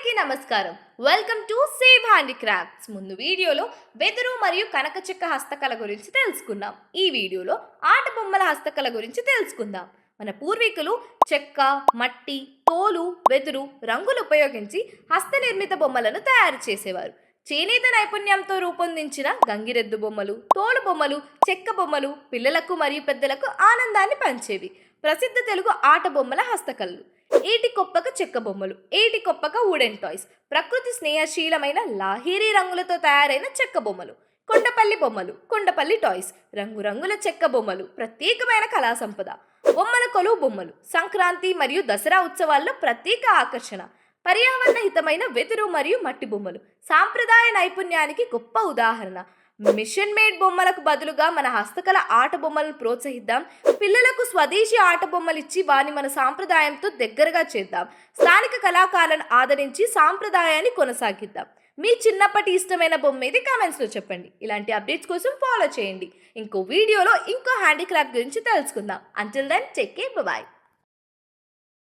అందరికీ నమస్కారం. Welcome to save handicrafts. ముందు వీడియోలో వెదురు మరియు కనక చెక్క హస్తకళ గురించి తెలుసుకున్నాం. ఈ వీడియోలో ఆట బొమ్మల హస్తకళ గురించి తెలుసుకుందాం. మన పూర్వీకులు చెక్క, మట్టి, తోలు, వెదురు, రంగులు ఉపయోగించి హస్తనిర్మిత బొమ్మలను తయారు చేసేవారు. చేనేత నైపుణ్యంతో రూపొందించిన గంగిరెద్దు బొమ్మలు, తోలు బొమ్మలు, చెక్క బొమ్మలు పిల్లలకు మరియు పెద్దలకు ఆనందాన్ని పంచేవి. ప్రసిద్ధ తెలుగు ఆట బొమ్మల హస్తకళలు: ఏటి కొప్పక చెక్క బొమ్మలు, ఏటి కొప్పక వుడెన్ టాయ్స్, ప్రకృతి స్నేహశీలమైన లాహిరీ రంగులతో తయారైన చెక్క బొమ్మలు, కొండపల్లి బొమ్మలు, కొండపల్లి టాయ్స్, రంగురంగుల చెక్క బొమ్మలు, ప్రత్యేకమైన కళా సంపద. బొమ్మల కొలువు బొమ్మలు సంక్రాంతి మరియు దసరా ఉత్సవాల్లో ప్రత్యేక ఆకర్షణ. పర్యావరణ హితమైన వెదురు మరియు మట్టి బొమ్మలు సాంప్రదాయ నైపుణ్యానికి గొప్ప ఉదాహరణ. మిషన్ మేడ్ బొమ్మలకు బదులుగా మన హస్తకళ ఆట బొమ్మలను ప్రోత్సహిద్దాం. పిల్లలకు స్వదేశీ ఆట బొమ్మలు ఇచ్చి వారిని మన సాంప్రదాయంతో దగ్గరగా చేద్దాం. స్థానిక కళాకారులను ఆదరించి సాంప్రదాయాన్ని కొనసాగిద్దాం. మీ చిన్నప్పటి ఇష్టమైన బొమ్మ ఏది కామెంట్స్లో చెప్పండి. ఇలాంటి అప్డేట్స్ కోసం ఫాలో చేయండి. ఇంకో వీడియోలో ఇంకో హ్యాండీక్రాఫ్ట్ గురించి తెలుసుకుందాం. Until then take care, bye.